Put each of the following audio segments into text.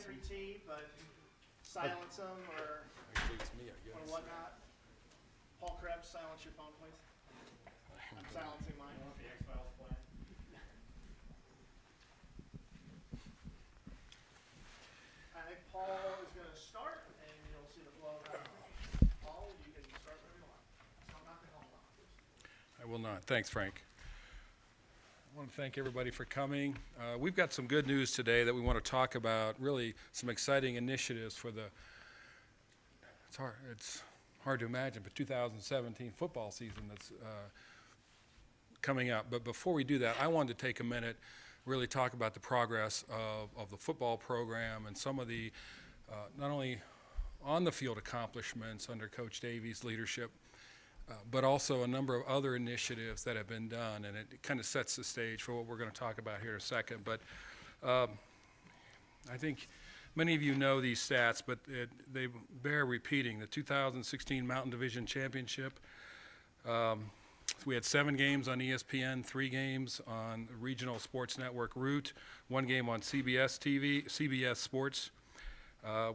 integrity, but silence them or Actually, it's me, I guess. whatnot. Paul Krebs, silence your phone, please. I'm silencing mine. The X-Files plan. I think Paul is going to start, and you'll see the flow of that. Paul, you can start whenever you want. Don't knock the home off, please. I will not. Thanks, Frank. I want to thank everybody for coming. We've got some good news today that we want to talk about, really some exciting initiatives for the, it's hard to imagine, but 2017 football season that's coming up. But before we do that, I wanted to take a minute, really talk about the progress of the football program and some of the, not only on the field accomplishments under Coach Davies' leadership, but also a number of other initiatives that have been done, and it kind of sets the stage for what we're going to talk about here in a second. But I think many of you know these stats, but they bear repeating. The 2016 Mountain Division Championship, we had 7 games on ESPN, 3 games on Regional Sports Network Root, 1 game on CBS TV, CBS Sports.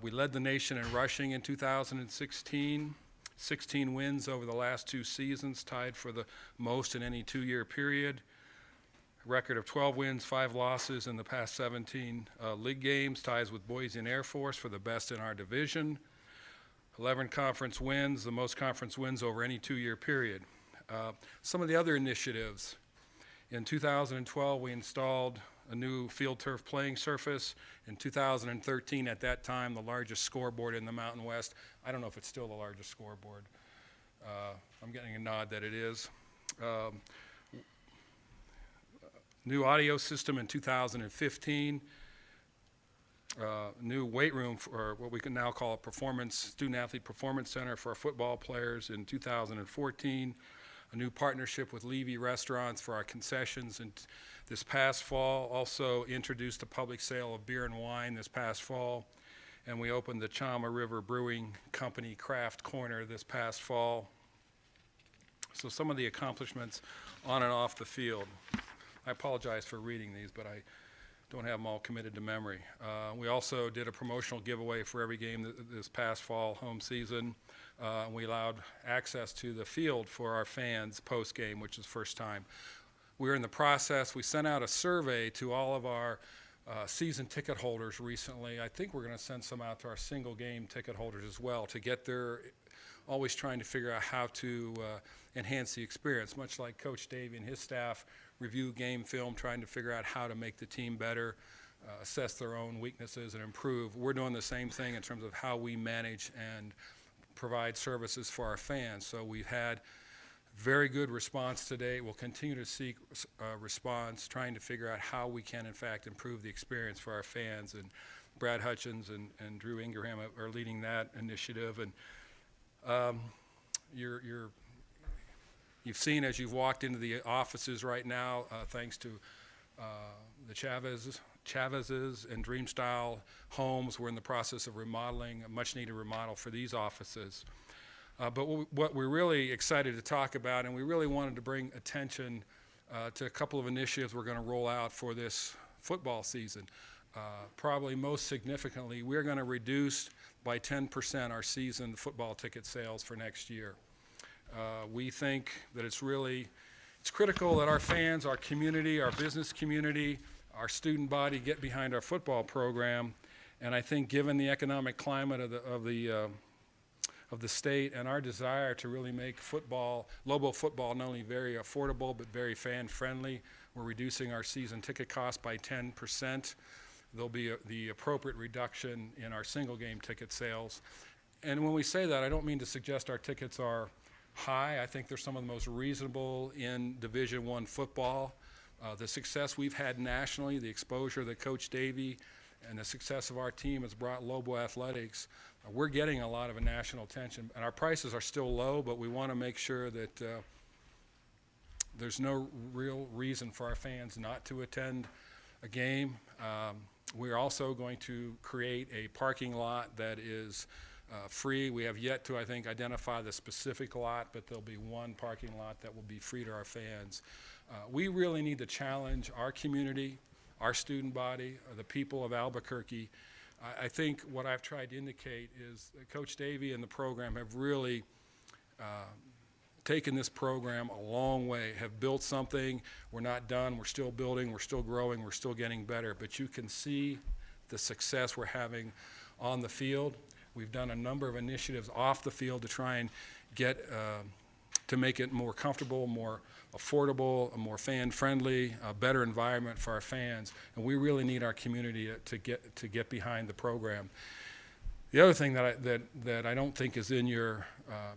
We led the nation in rushing in 2016. 16 wins over the last 2 seasons, tied for the most in any 2-year period. A record of 12 wins, 5 losses in the past 17 league games, ties with Boise and Air Force for the best in our division. 11 conference wins, the most conference wins over any 2-year period. Some of the other initiatives. In 2012, we installed a new field turf playing surface. In 2013, at that time, the largest scoreboard in the Mountain West. I don't know if it's still the largest scoreboard. I'm getting a nod that it is. New audio system in 2015. New weight room for what we can now call a student-athlete performance center for our football players in 2014. A new partnership with Levy Restaurants for our concessions. And this past fall, also introduced a public sale of beer and wine this past fall. And we opened the Chama River Brewing Company Craft Corner this past fall. So some of the accomplishments on and off the field. I apologize for reading these, but I don't have them all committed to memory. We also did a promotional giveaway for every game this past fall home season. We allowed access to the field for our fans post-game, which is the first time. We're in the process. We sent out a survey to all of our season ticket holders recently. I think we're going to send some out to our single game ticket holders as well to get their, always trying to figure out how to enhance the experience, much like Coach Davey and his staff review game film, trying to figure out how to make the team better, assess their own weaknesses and improve. We're doing the same thing in terms of how we manage and provide services for our fans. So we've had very good response today. We'll continue to seek response, trying to figure out how we can, in fact, improve the experience for our fans. And Brad Hutchins and Drew Ingraham are leading that initiative. And you've seen as you've walked into the offices right now, thanks to the Chavez's and Dreamstyle homes, we're in the process of remodeling, a much-needed remodel for these offices. But what we're really excited to talk about, and we really wanted to bring attention to a couple of initiatives we're going to roll out for this football season. Probably most significantly, we're going to reduce by 10% our season football ticket sales for next year. We think that it's critical that our fans, our community, our business community, our student body get behind our football program. And I think given the economic climate of the state and our desire to really make Lobo football not only very affordable but very fan-friendly, we're reducing our season ticket cost by 10%. There'll be the appropriate reduction in our single game ticket sales. And when we say that, I don't mean to suggest our tickets are high. I think they're some of the most reasonable in Division I football. The success we've had nationally, the exposure that Coach Davey and the success of our team has brought Lobo Athletics, we're getting a lot of national attention. And our prices are still low, but we want to make sure that there's no real reason for our fans not to attend a game. We're also going to create a parking lot that is free. We have yet to, I think, identify the specific lot, but there'll be one parking lot that will be free to our fans. We really need to challenge our community, our student body, the people of Albuquerque I think what I've tried to indicate is that Coach Davey and the program have really taken this program a long way, have built something. We're not done. We're still building. We're still growing. We're still getting better. But you can see the success we're having on the field. We've done a number of initiatives off the field to try and get to make it more comfortable, more affordable, a more fan-friendly, a better environment for our fans. And we really need our community to get behind the program. The other thing that I don't think is in your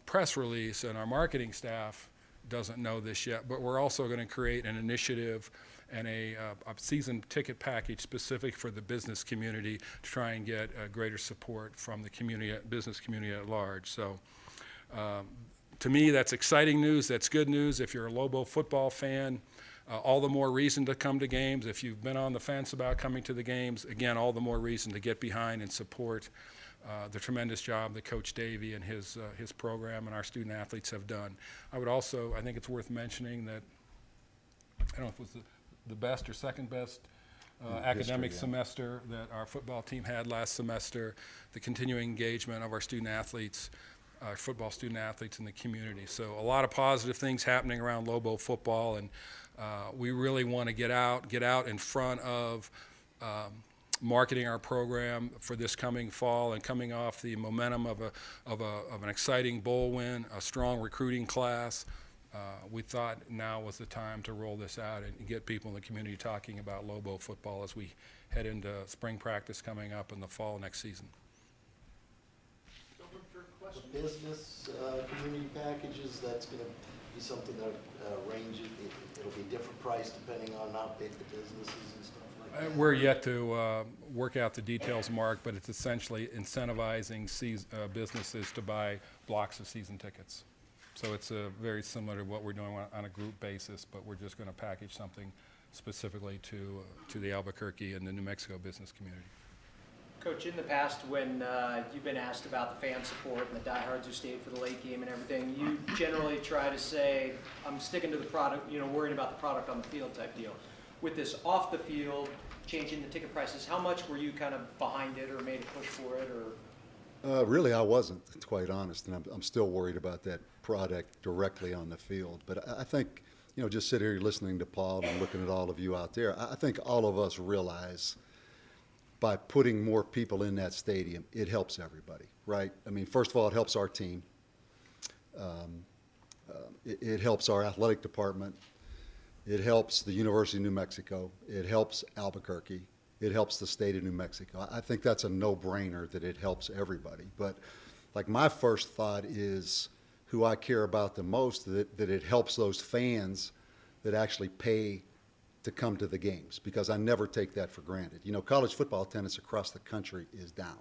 press release, and our marketing staff doesn't know this yet, but we're also going to create an initiative and a season ticket package specific for the business community to try and get greater support from the community, business community at large. So to me, that's exciting news. That's good news. If you're a Lobo football fan, all the more reason to come to games. If you've been on the fence about coming to the games, again, all the more reason to get behind and support the tremendous job that Coach Davey and his program and our student athletes have done. I think it's worth mentioning that, I don't know if it was the best or second best academic semester that our football team had last semester, the continuing engagement of our student athletes, our football student athletes in the community. So a lot of positive things happening around Lobo football, and we really want to get out in front of marketing our program for this coming fall, and coming off the momentum of an exciting bowl win, a strong recruiting class. We thought now was the time to roll this out and get people in the community talking about Lobo football as we head into spring practice coming up in the fall next season. Open for questions. Business community packages, that's going to be something that ranges, it'll be different price depending on how big the business is and stuff like that. We're yet to work out the details, Mark, but it's essentially incentivizing businesses to buy blocks of season tickets. So it's very similar to what we're doing on a group basis, but we're just going to package something specifically to the Albuquerque and the New Mexico business community. Coach, in the past, when you've been asked about the fan support and the diehards who stayed for the late game and everything, you generally try to say, I'm sticking to the product, worrying about the product on the field type deal. With this off the field, changing the ticket prices, how much were you kind of behind it or made a push for it? Or Really, I wasn't, to be quite honest, and I'm still worried about that product directly on the field. But I think, just sitting here listening to Paul and looking at all of you out there, I think all of us realize by putting more people in that stadium, it helps everybody, right? I mean, first of all, it helps our team. It helps our athletic department. It helps the University of New Mexico. It helps Albuquerque. It helps the state of New Mexico. I think that's a no-brainer that it helps everybody. But like my first thought is who I care about the most, that it helps those fans that actually pay to come to the games, because I never take that for granted. College football attendance across the country is down.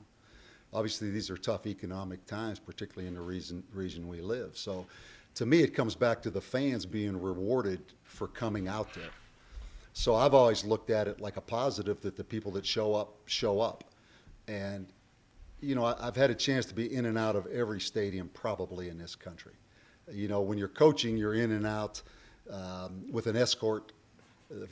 Obviously, these are tough economic times, particularly in the region we live. So to me, it comes back to the fans being rewarded for coming out there. So I've always looked at it like a positive, that the people that show up. And, I've had a chance to be in and out of every stadium probably in this country. When you're coaching, you're in and out with an escort,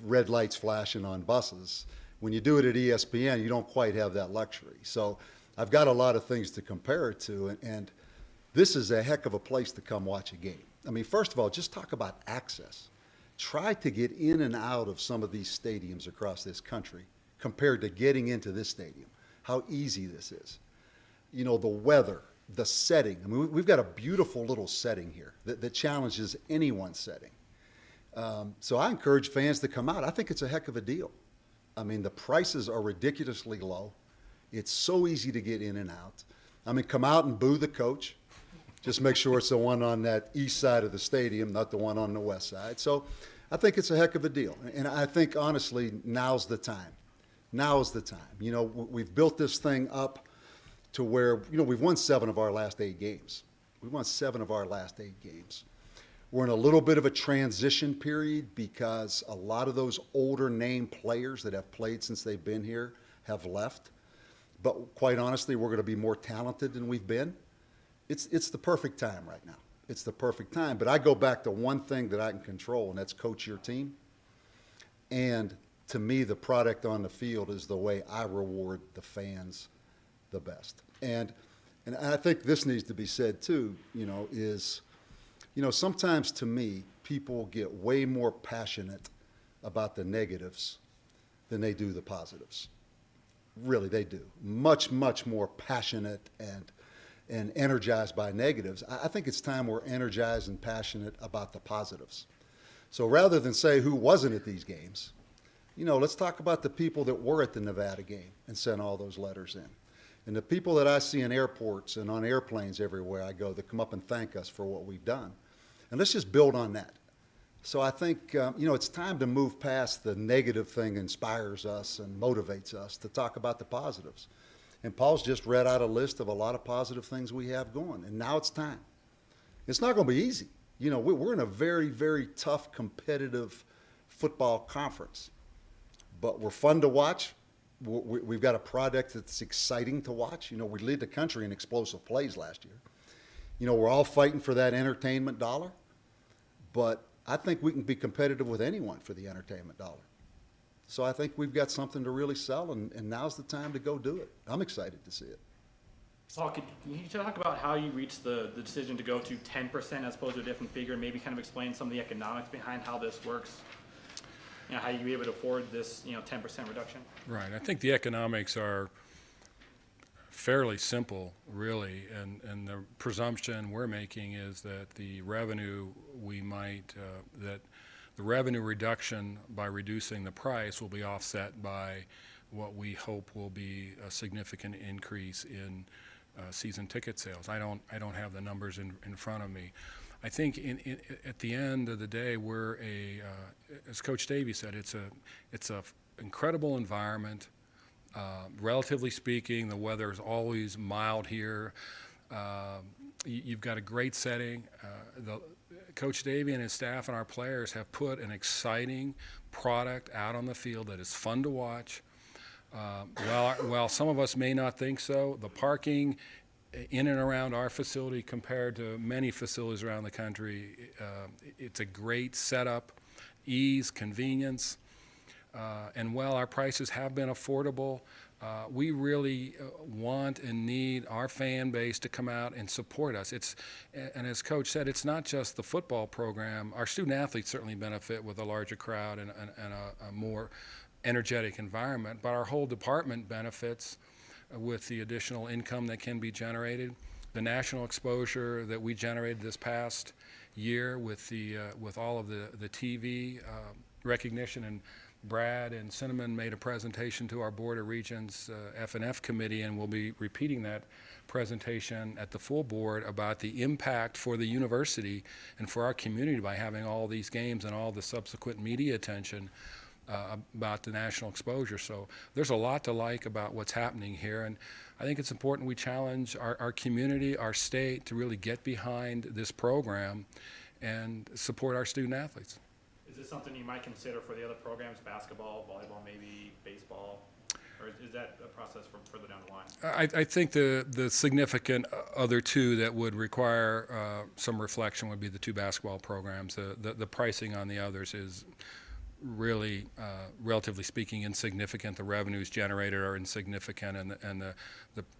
red lights flashing on buses. When you do it at ESPN, you don't quite have that luxury. So I've got a lot of things to compare it to, and this is a heck of a place to come watch a game. I mean, first of all, just talk about access. Try to get in and out of some of these stadiums across this country compared to getting into this stadium, how easy this is. The weather, the setting. I mean, we've got a beautiful little setting here that challenges anyone's setting. So I encourage fans to come out. I think it's a heck of a deal. I mean, the prices are ridiculously low. It's so easy to get in and out. I mean, come out and boo the coach. Just make sure it's the one on that east side of the stadium, not the one on the west side. So I think it's a heck of a deal. And I think, honestly, now's the time. Now is the time. We've built this thing up to where, we've won 7 of our last 8 games. We won 7 of our last 8 games. We're in a little bit of a transition period because a lot of those older name players that have played since they've been here have left. But quite honestly, we're going to be more talented than we've been. It's the perfect time right now. It's the perfect time. But I go back to one thing that I can control, and that's coach your team. And to me, the product on the field is the way I reward the fans the best. And I think this needs to be said too, is, sometimes to me, people get way more passionate about the negatives than they do the positives. Really, they do. Much, much more passionate and energized by negatives. I think it's time we're energized and passionate about the positives. So rather than say who wasn't at these games, let's talk about the people that were at the Nevada game and sent all those letters in. And the people that I see in airports and on airplanes everywhere I go that come up and thank us for what we've done. And let's just build on that. So I think, it's time to move past the negative thing inspires us and motivates us to talk about the positives. And Paul's just read out a list of a lot of positive things we have going. And now it's time. It's not going to be easy. We're in a very, very tough, competitive football conference. But we're fun to watch. We've got a product that's exciting to watch. We lead the country in explosive plays last year. We're all fighting for that entertainment dollar. But I think we can be competitive with anyone for the entertainment dollar. So I think we've got something to really sell, and now's the time to go do it. I'm excited to see it. Paul, can you talk about how you reached the decision to go to 10% as opposed to a different figure, and maybe kind of explain some of the economics behind how this works? How you be able to afford this, 10% reduction? Right. I think the economics are fairly simple, really, and the presumption we're making is that the revenue that the revenue reduction by reducing the price will be offset by what we hope will be a significant increase in season ticket sales. I don't have the numbers in front of me. I think at the end of the day, we're as Coach Davey said, it's a incredible environment. Relatively speaking, the weather is always mild here. You've got a great setting. Coach Davey and his staff and our players have put an exciting product out on the field that is fun to watch. While some of us may not think so, the parking in and around our facility compared to many facilities around the country, it's a great setup, ease, convenience. And while our prices have been affordable, we really want and need our fan base to come out and support us. And as Coach said, it's not just the football program. Our student athletes certainly benefit with a larger crowd and a more energetic environment, but our whole department benefits with the additional income that can be generated. The national exposure that we generated this past year with all of the TV recognition, and Brad and Cinnamon made a presentation to our Board of Regents F&F committee, and we'll be repeating that presentation at the full board about the impact for the university and for our community by having all these games and all the subsequent media attention about the national exposure. So there's a lot to like about what's happening here, and I think it's important we challenge our community, our state, to really get behind this program and support our student athletes. Is this something you might consider for the other programs, basketball, volleyball, maybe baseball? Or is that a process for further down the line? I think the significant other two that would require some reflection would be the two basketball programs. The pricing on the others is really, relatively speaking, insignificant. The revenues generated are insignificant, and the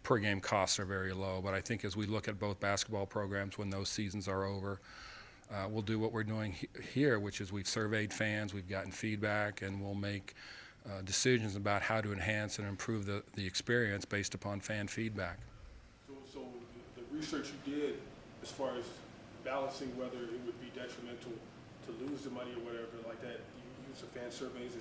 per game costs are very low. But I think as we look at both basketball programs when those seasons are over, we'll do what we're doing here, which is we've surveyed fans, we've gotten feedback, and we'll make decisions about how to enhance and improve the experience based upon fan feedback. So the research you did as far as balancing whether it would be detrimental to lose the money or whatever like that, you used the fan surveys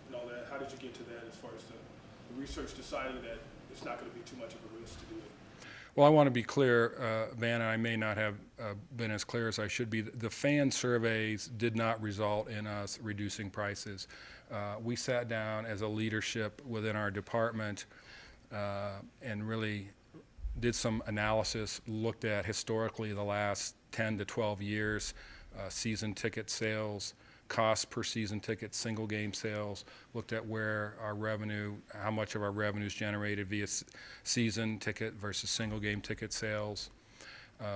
and all that. How did you get to that as far as the research deciding that it's not going to be too much of a risk to do it? Well, I want to be clear, Van, and I may not have been as clear as I should be. The fan surveys did not result in us reducing prices. We sat down as a leadership within our department and really did some analysis, looked at historically the last 10 to 12 years, season ticket sales, cost per season ticket, single game sales, looked at where our revenue, how much of our revenue is generated via season ticket versus single game ticket sales,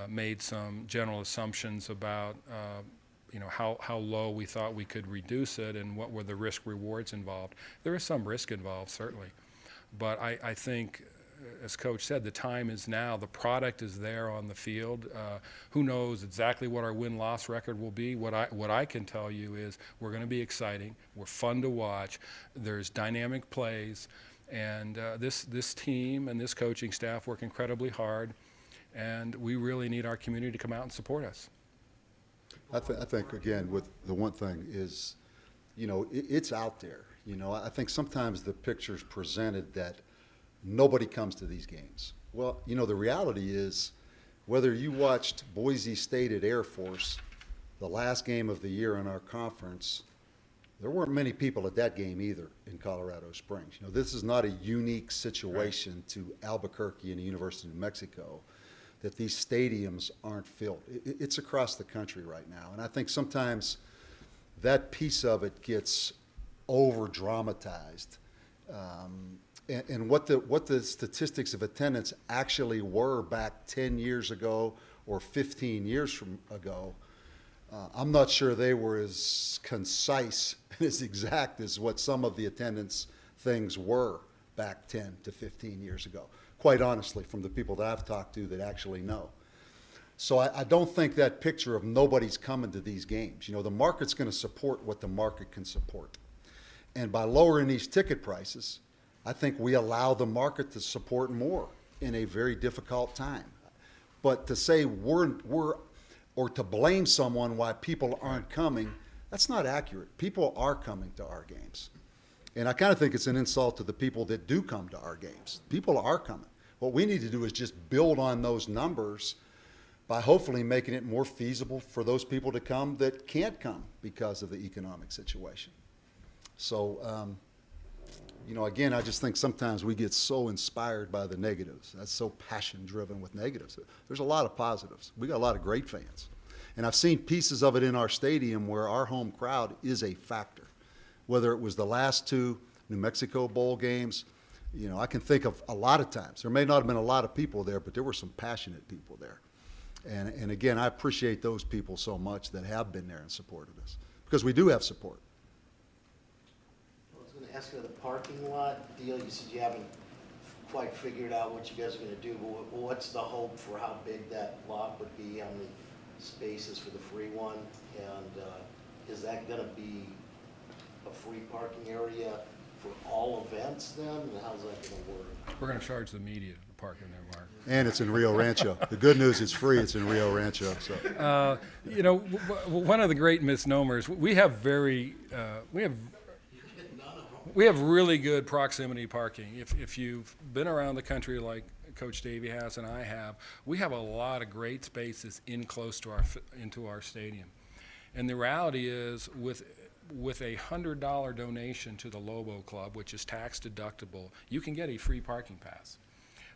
made some general assumptions about how low we thought we could reduce it and what were the risk rewards involved. There is some risk involved, certainly, but I think as Coach said, the time is now. The product is there on the field. Who knows exactly what our win-loss record will be? What I can tell you is we're going to be exciting. We're fun to watch. There's dynamic plays, and this team and this coaching staff work incredibly hard, and we really need our community to come out and support us. I think, again, with the one thing is, it's out there. I think sometimes the picture's presented that nobody comes to these games. Well, the reality is, whether you watched Boise State at Air Force, the last game of the year in our conference, there weren't many people at that game either in Colorado Springs. This is not a unique situation to Albuquerque and the University of New Mexico, that these stadiums aren't filled. It's across the country right now. And I think sometimes that piece of it gets over-dramatized. And what the statistics of attendance actually were back 10 years ago or 15 years ago, I'm not sure they were as concise and as exact as what some of the attendance things were back 10 to 15 years ago, quite honestly, from the people that I've talked to that actually know. So I don't think that picture of nobody's coming to these games. The market's going to support what the market can support. And by lowering these ticket prices, I think we allow the market to support more in a very difficult time. But to say or to blame someone why people aren't coming, that's not accurate. People are coming to our games. And I kind of think it's an insult to the people that do come to our games. People are coming. What we need to do is just build on those numbers by hopefully making it more feasible for those people to come that can't come because of the economic situation. So, again, I just think sometimes we get so inspired by the negatives. That's so passion-driven with negatives. There's a lot of positives. We got a lot of great fans. And I've seen pieces of it in our stadium where our home crowd is a factor. Whether it was the last two New Mexico Bowl games, I can think of a lot of times. There may not have been a lot of people there, but there were some passionate people there. And again, I appreciate those people so much that have been there and supported us, because we do have support. I was gonna ask you the parking lot deal. You said you haven't quite figured out what you guys are gonna do, but what's the hope for how big that lot would be, how many spaces for the free one? And is that gonna be a free parking area for all events then? And how's that gonna work? We're going to charge the media to park in there, Mark. And it's in Rio Rancho. The good news is free. It's in Rio Rancho. So. One of the great misnomers, we have really good proximity parking. If you've been around the country like Coach Davey has and I have, we have a lot of great spaces close to into our stadium. And the reality is, with a $100 donation to the Lobo Club, which is tax deductible, you can get a free parking pass.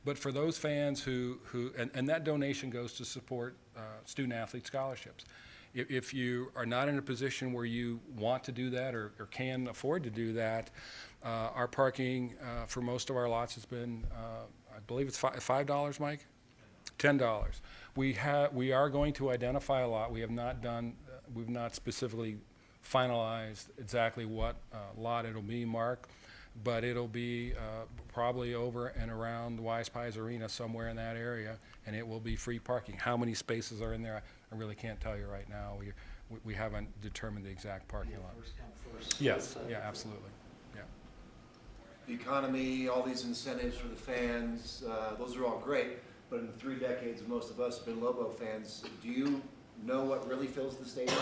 But for those fans and that donation goes to support student athlete scholarships. If you are not in a position where you want to do that or can afford to do that, our parking for most of our lots has been, I believe it's $5, Mike? $10. We are going to identify a lot. We've not specifically finalized exactly what lot it'll be, Mark, but it'll be probably over and around Wise Pies Arena, somewhere in that area, and it will be free parking. How many spaces are in there, I really can't tell you right now. We haven't determined the exact parking lot. First come, first served. Yes, yeah, absolutely, yeah. The economy, all these incentives for the fans, those are all great, but in the 3 decades most of us have been Lobo fans, do you know what really fills the stadium?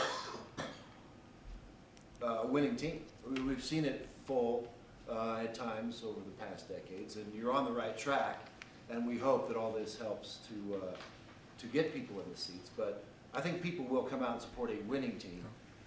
A winning team. We've seen it full at times over the past decades, and you're on the right track, and we hope that all this helps to get people in the seats, but I think people will come out and support a winning team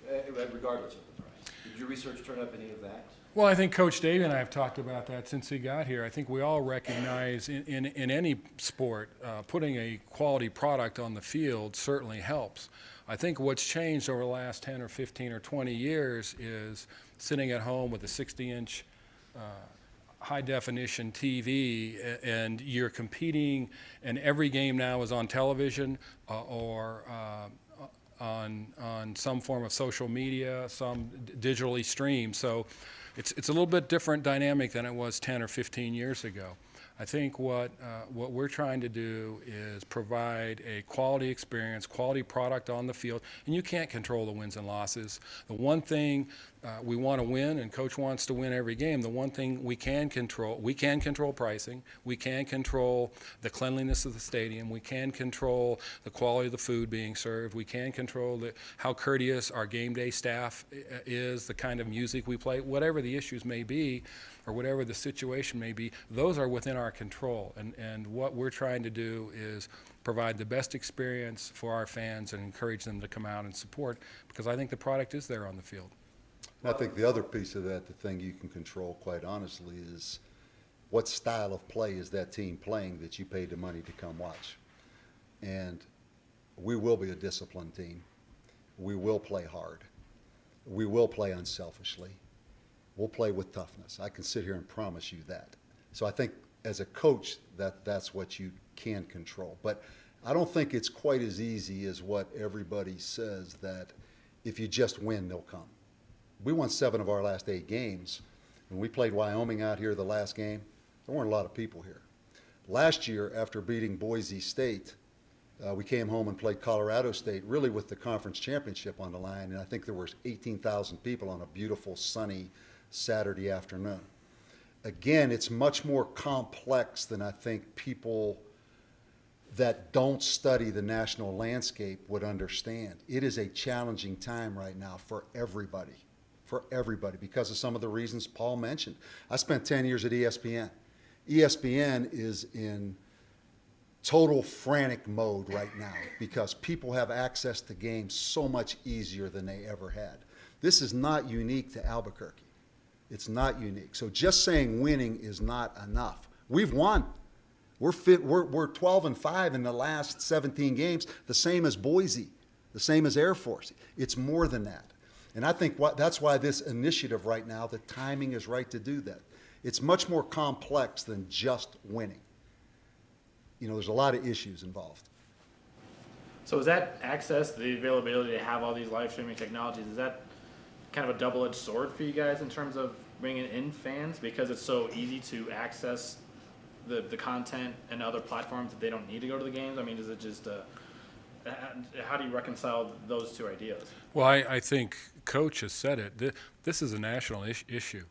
regardless of the price. Did your research turn up any of that? Well, I think Coach Dave and I have talked about that since he got here. I think we all recognize in any sport, putting a quality product on the field certainly helps. I think what's changed over the last 10 or 15 or 20 years is sitting at home with a 60-inch high-definition TV, and you're competing, and every game now is on television or on some form of social media, some digitally streamed. So it's a little bit different dynamic than it was 10 or 15 years ago. I think what we're trying to do is provide a quality experience, quality product on the field, and you can't control the wins and losses. The one thing we want to win, and Coach wants to win every game. The one thing we can control pricing. We can control the cleanliness of the stadium. We can control the quality of the food being served. We can control how courteous our game day staff is, the kind of music we play, whatever the issues may be, or whatever the situation may be. Those are within our control, and what we're trying to do is provide the best experience for our fans and encourage them to come out and support, because I think the product is there on the field. And I think the other piece of that, the thing you can control, quite honestly, is what style of play is that team playing that you paid the money to come watch. And we will be a disciplined team. We will play hard. We will play unselfishly. We'll play with toughness. I can sit here and promise you that. So I think as a coach, that's what you can control. But I don't think it's quite as easy as what everybody says, that if you just win, they'll come. We won 7 of our last 8 games. When we played Wyoming out here the last game, there weren't a lot of people here. Last year, after beating Boise State, we came home and played Colorado State, really with the conference championship on the line, and I think there were 18,000 people on a beautiful, sunny Saturday afternoon. Again, it's much more complex than I think people that don't study the national landscape would understand. It is a challenging time right now for everybody, because of some of the reasons Paul mentioned. I spent 10 years at ESPN. ESPN is in total frantic mode right now because people have access to games so much easier than they ever had. This is not unique to Albuquerque. It's not unique. So just saying winning is not enough. We've won. We're 12-5 in the last 17 games, the same as Boise, the same as Air Force. It's more than that. And I think that's why this initiative right now, the timing is right to do that. It's much more complex than just winning. You know, there's a lot of issues involved. So is that access, the availability to have all these live streaming technologies, is that kind of a double-edged sword for you guys in terms of bringing in fans, because it's so easy to access the content and other platforms that they don't need to go to the games? I mean, is it just how do you reconcile those two ideas? Well, I think Coach has said it. This is a national issue.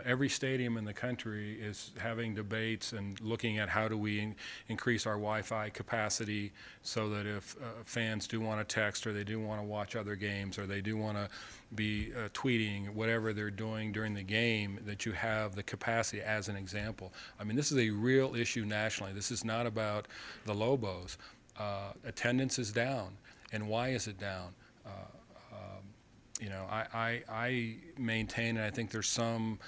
Every stadium in the country is having debates and looking at how do we increase our Wi-Fi capacity so that if fans do want to text, or they do want to watch other games, or they do want to be tweeting, whatever they're doing during the game, that you have the capacity, as an example. I mean, this is a real issue nationally. This is not about the Lobos. Attendance is down. And why is it down? You know, I maintain, and I think there's some,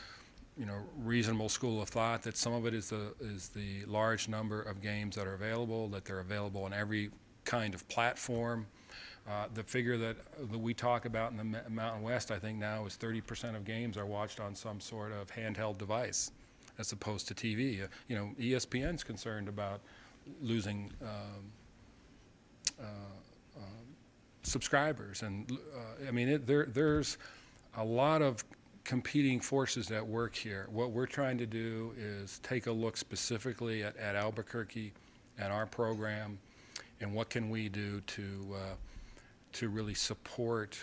you know, reasonable school of thought that some of it is the large number of games that are available, that they're available on every kind of platform. The figure that we talk about in the Mountain West, I think now, is 30% of games are watched on some sort of handheld device, as opposed to TV. You know, ESPN's concerned about losing subscribers, and I mean, there's a lot of competing forces at work here. What we're trying to do is take a look specifically at Albuquerque and our program, and what can we do to really support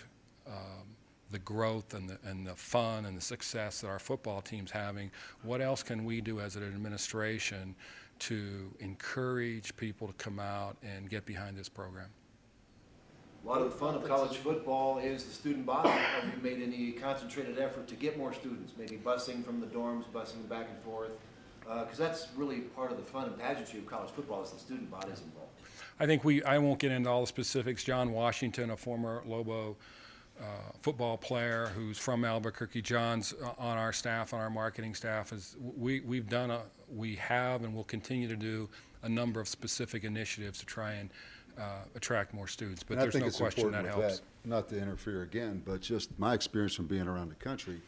the growth and the fun and the success that our football team's having. What else can we do as an administration to encourage people to come out and get behind this program? A lot of the fun of college football is the student body. Have you made any concentrated effort to get more students, maybe busing from the dorms, busing back and forth? Because that's really part of the fun and pageantry of college football, is the student bodies involved. I think I won't get into all the specifics. John Washington, a former Lobo football player who's from Albuquerque, John's on our staff, on our marketing staff. We have and will continue to do a number of specific initiatives to try and attract more students, but there's no question that helps. Not to interfere again, but just my experience from being around the country,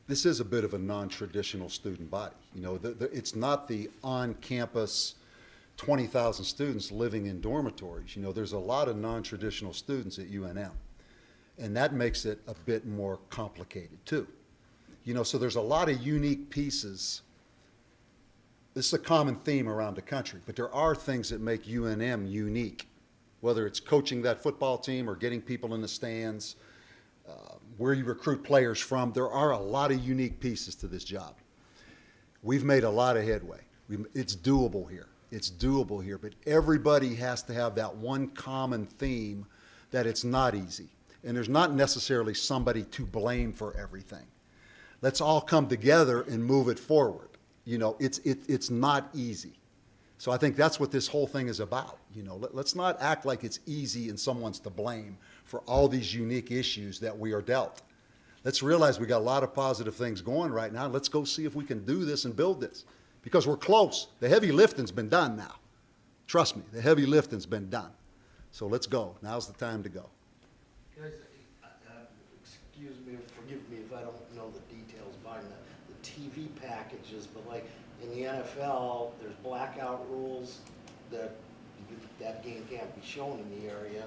this is a bit of a non-traditional student body. You know, it's not the on-campus 20,000 students living in dormitories. You know, there's a lot of non-traditional students at UNM, and that makes it a bit more complicated too. You know, so there's a lot of unique pieces this is a common theme around the country, but there are things that make UNM unique, whether it's coaching that football team or getting people in the stands, where you recruit players from. There are a lot of unique pieces to this job. We've made a lot of headway. It's doable here. It's doable here, but everybody has to have that one common theme that it's not easy. And there's not necessarily somebody to blame for everything. Let's all come together and move it forward. You know, it's not easy. So I think that's what this whole thing is about. You know, let's not act like it's easy and someone's to blame for all these unique issues that we are dealt. Let's realize we got a lot of positive things going right now. Let's go see if we can do this and build this, because we're close. The heavy lifting's been done now. Trust me, the heavy lifting's been done. So let's go. Now's the time to go. Guys, excuse me, forgive me if I don't know the details behind the TV packages, but like in the NFL, there's blackout rules that that game can't be shown in the area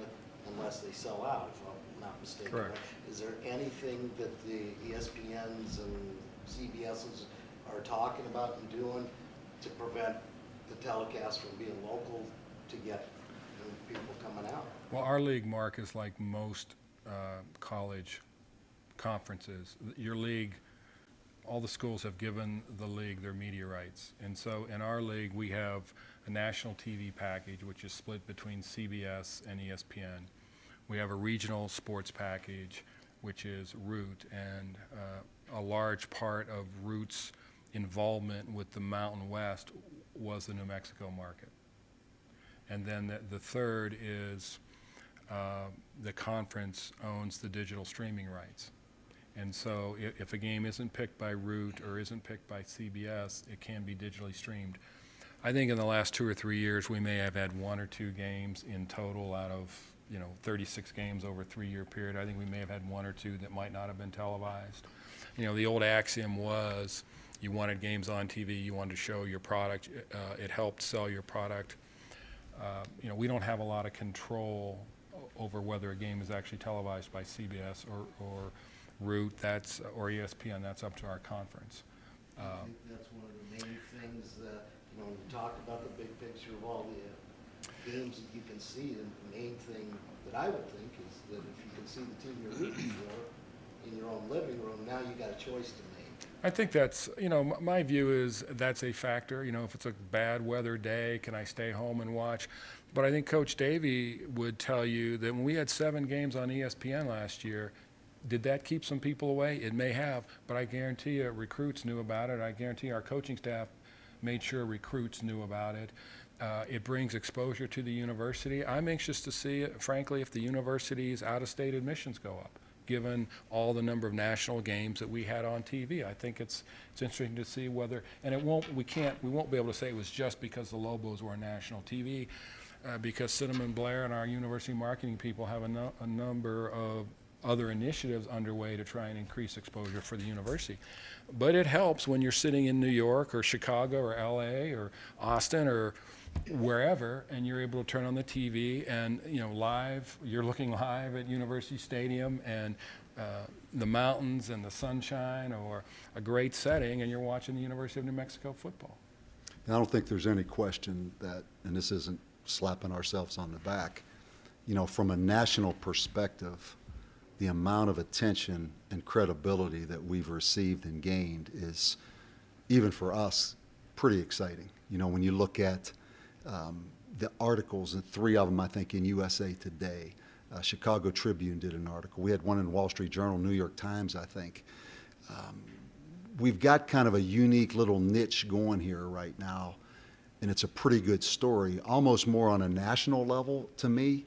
unless they sell out, if I'm not mistaken. Correct. Right? Is there anything that the ESPNs and CBSs are talking about and doing to prevent the telecast from being local to get people coming out? Well, our league, Mark, is like most college conferences. Your league, all the schools have given the league their media rights. And so in our league, we have a national TV package, which is split between CBS and ESPN. We have a regional sports package, which is Root, and a large part of Root's involvement with the Mountain West was the New Mexico market. And then the third is the conference owns the digital streaming rights. And so if a game isn't picked by Root or isn't picked by CBS, it can be digitally streamed. I think in the last 2 or 3 years, we may have had 1 or 2 games in total out of 36 games over a 3-year period. I think we may have had 1 or 2 that might not have been televised. The old axiom was you wanted games on TV, you wanted to show your product, it helped sell your product. We don't have a lot of control over whether a game is actually televised by CBS or Root, or ESPN. That's up to our conference. I think that's one of the main things that, when you talk about the big picture of all the games that you can see, the main thing that I would think is that if you can see the team you're rooting for in your own living room, now you got a choice to make. I think that's, my view is that's a factor. If it's a bad weather day, can I stay home and watch? But I think Coach Davey would tell you that when we had 7 games on ESPN last year, did that keep some people away? It may have, but I guarantee you recruits knew about it. I guarantee our coaching staff made sure recruits knew about it. It brings exposure to the university. I'm anxious to see, frankly, if the university's out-of-state admissions go up, given all the number of national games that we had on TV. I think it's interesting to see whether, and we won't be able to say it was just because the Lobos were on national TV, because Cinnamon Blair and our university marketing people have a number of other initiatives underway to try and increase exposure for the university. But it helps when you're sitting in New York or Chicago or LA or Austin or wherever, and you're able to turn on the TV and, you're looking live at University Stadium and the mountains and the sunshine or a great setting, and you're watching the University of New Mexico football. And I don't think there's any question that, and this isn't slapping ourselves on the back, from a national perspective, the amount of attention and credibility that we've received and gained is, even for us, pretty exciting. When you look at the articles, and 3 of them, I think, in USA Today. Chicago Tribune did an article. We had one in Wall Street Journal, New York Times, I think. We've got kind of a unique little niche going here right now, and it's a pretty good story, almost more on a national level to me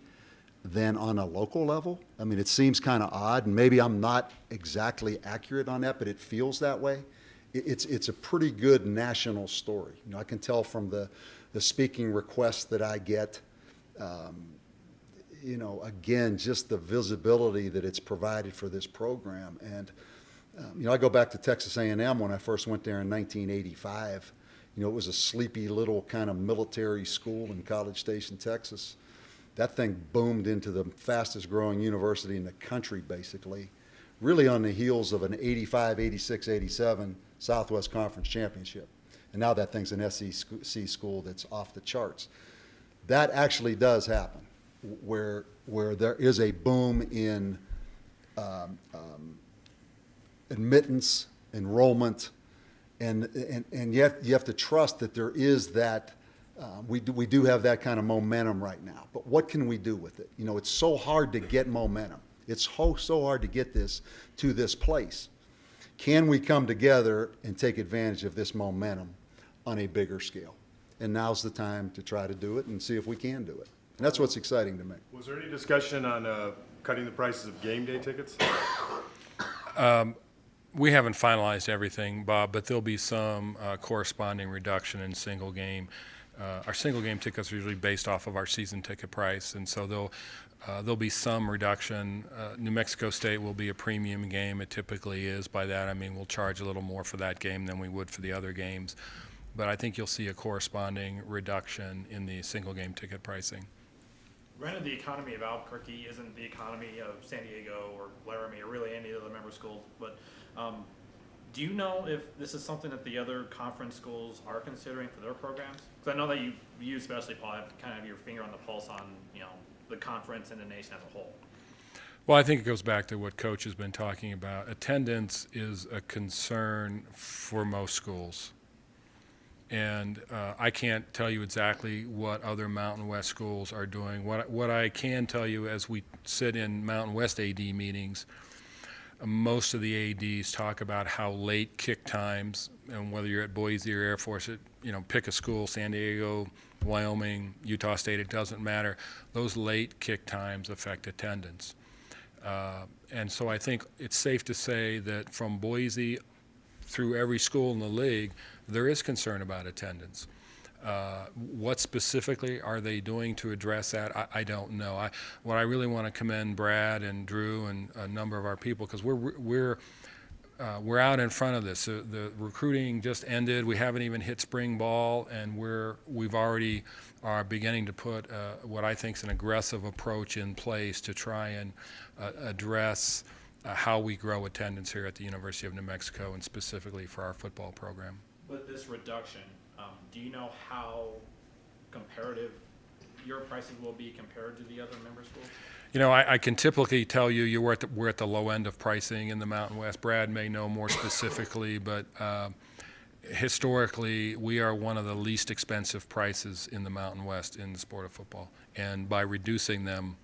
than on a local level. I mean, it seems kind of odd, and maybe I'm not exactly accurate on that, but it feels that way. It's a pretty good national story. I can tell from the speaking requests that I get, again, just the visibility that it's provided for this program. And, I go back to Texas A&M when I first went there in 1985. It was a sleepy little kind of military school in College Station, Texas. That thing boomed into the fastest growing university in the country, basically, really on the heels of an 85, 86, 87 Southwest Conference championship. and now that thing's an SEC school that's off the charts. That actually does happen, where there is a boom in admittance, enrollment, and yet you have to trust that there is that. We do have that kind of momentum right now, but what can we do with it? You know, it's so hard to get momentum. It's so hard to get this to this place. Can we come together and take advantage of this momentum on a bigger scale? And now's the time to try to do it and see if we can do it. And that's what's exciting to me. Was there any discussion on cutting the prices of game day tickets? We haven't finalized everything, Bob, but there'll be some corresponding reduction in single game. Our single game tickets are usually based off of our season ticket price, and so there'll be some reduction. New Mexico State will be a premium game. It typically is. By that, I mean we'll charge a little more for that game than we would for the other games. But I think you'll see a corresponding reduction in the single game ticket pricing. Granted, the economy of Albuquerque isn't the economy of San Diego or Laramie or really any of the member schools, but do you know if this is something that the other conference schools are considering for their programs? Because I know that you especially, Paul, have kind of your finger on the pulse on, you know, the conference and the nation as a whole. Well, I think it goes back to what Coach has been talking about. Attendance is a concern for most schools. And I can't tell you exactly what other Mountain West schools are doing. What I can tell you, as we sit in Mountain West AD meetings, most of the ADs talk about how late kick times, and whether you're at Boise or Air Force, pick a school, San Diego, Wyoming, Utah State, it doesn't matter. Those late kick times affect attendance. And so I think it's safe to say that from Boise through every school in the league, there is concern about attendance. What specifically are they doing to address that? I don't know. What I really want to commend Brad and Drew and a number of our people, because we're out in front of this. The recruiting just ended. We haven't even hit spring ball, and we've already are beginning to put what I think is an aggressive approach in place to try and address how we grow attendance here at the University of New Mexico, and specifically for our football program. With this reduction, do you know how comparative your pricing will be compared to the other member schools? You know, I can typically tell you we're at the low end of pricing in the Mountain West. Brad may know more specifically, but historically, we are one of the least expensive prices in the Mountain West in the sport of football. And by reducing them,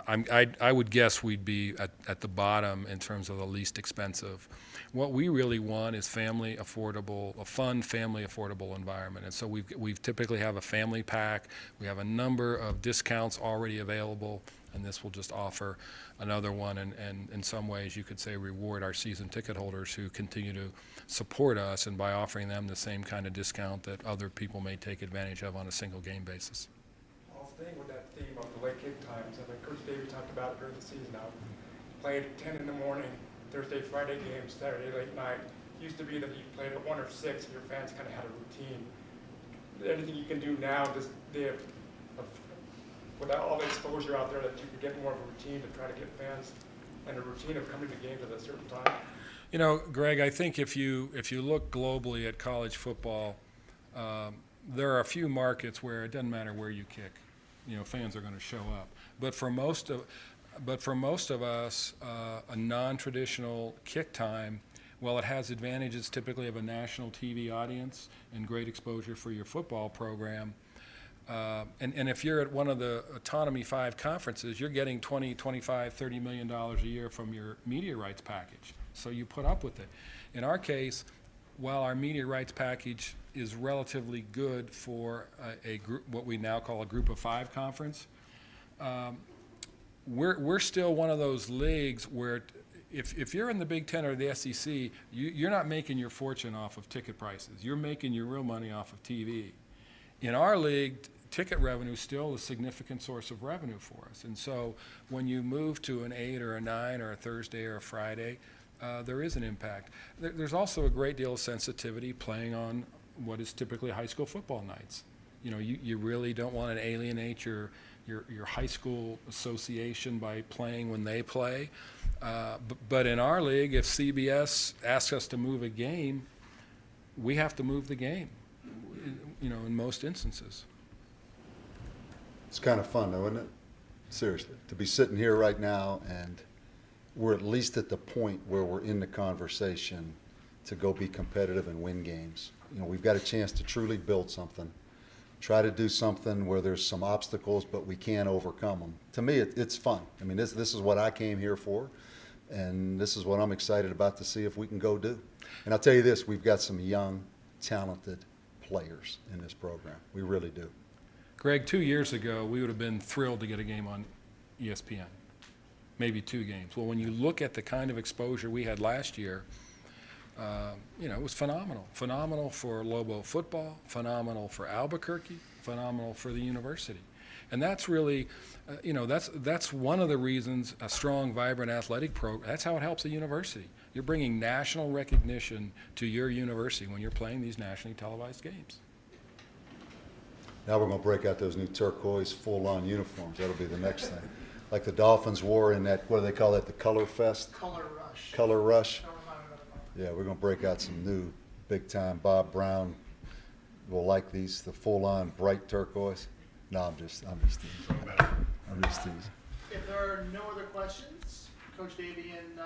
I would guess we'd be at the bottom in terms of the least expensive. What we really want is a fun family affordable environment. And so we typically have a family pack. We have a number of discounts already available, and this will just offer another one, and in some ways you could say reward our season ticket holders who continue to support us, and by offering them the same kind of discount that other people may take advantage of on a single game basis. Well, staying with that theme of the late kick times, I mean, Coach Davey talked about it during the season now. Played at 10 in the morning, Thursday, Friday games, Saturday late night. Used to be that you played at 1 or 6 and your fans kind of had a routine. Anything you can do now, without all the exposure out there, that you could get more of a routine to try to get fans and a routine of coming to games at a certain time? You know, Greg, I think if you look globally at college football, there are a few markets where it doesn't matter where you kick, fans are going to show up. But for most of us, a non-traditional kick time, well, it has advantages typically of a national TV audience and great exposure for your football program. And if you're at one of the Autonomy 5 conferences, you're getting $20, $25, $30 million a year from your media rights package. So you put up with it. In our case, while our media rights package is relatively good for a group, what we now call a Group of 5 conference, we're still one of those leagues where if you're in the Big Ten or the SEC, you're not making your fortune off of ticket prices. You're making your real money off of TV. In our league, ticket revenue is still a significant source of revenue for us. And so when you move to an 8 or a 9 or a Thursday or a Friday, there is an impact. There's also a great deal of sensitivity playing on what is typically high school football nights. You really don't want to alienate your high school association by playing when they play. But in our league, if CBS asks us to move a game, we have to move the game, you know, in most instances. It's kind of fun though, isn't it? Seriously, to be sitting here right now and we're at least at the point where we're in the conversation to go be competitive and win games. You know, we've got a chance to truly build something, try to do something where there's some obstacles, but we can overcome them. To me, it's fun. I mean, this is what I came here for, and this is what I'm excited about to see if we can go do. And I'll tell you this, we've got some young, talented players in this program. We really do. Greg, 2 years ago, we would have been thrilled to get a game on ESPN, maybe 2 games. Well, when you look at the kind of exposure we had last year, you know, it was phenomenal. Phenomenal for Lobo football, phenomenal for Albuquerque, phenomenal for the university. And that's really, you know, that's one of the reasons a strong, vibrant athletic program, that's how it helps a university. You're bringing national recognition to your university when you're playing these nationally televised games. Now we're going to break out those new turquoise full-on uniforms. That'll be the next thing. Like the Dolphins wore in that, what do they call that, the Color Fest? Color rush. Color Rush? Don't remind me of it. Yeah, we're going to break out some new big-time Bob Brown will like these, the full-on bright turquoise. No, I'm just teasing. I'm just teasing. If there are no other questions, Coach Davey and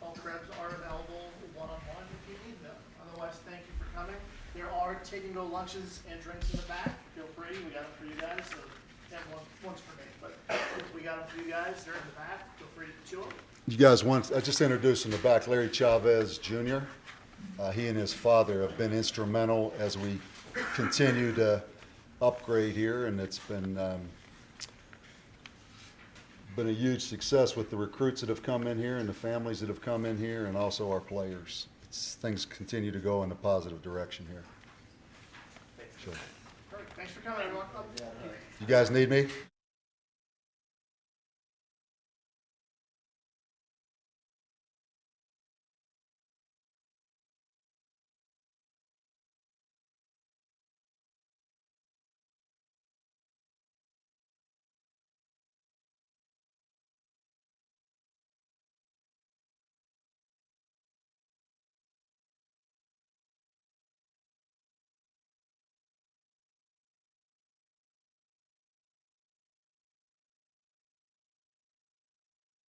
all Krebs are available one-on-one if you need them. Otherwise, thank you for coming. There are take-and-go lunches and drinks in the back. Feel free. We got them for you guys. So, and one's for me. But if we got them for you guys, they're in the back. Feel free to chew them. You guys want, I just introduced in the back Larry Chavez Jr. He and his father have been instrumental as we continue to upgrade here, and it's been a huge success with the recruits that have come in here and the families that have come in here and also our players. Things continue to go in a positive direction here. So, Perfect. Thanks for coming, everyone. you guys need me?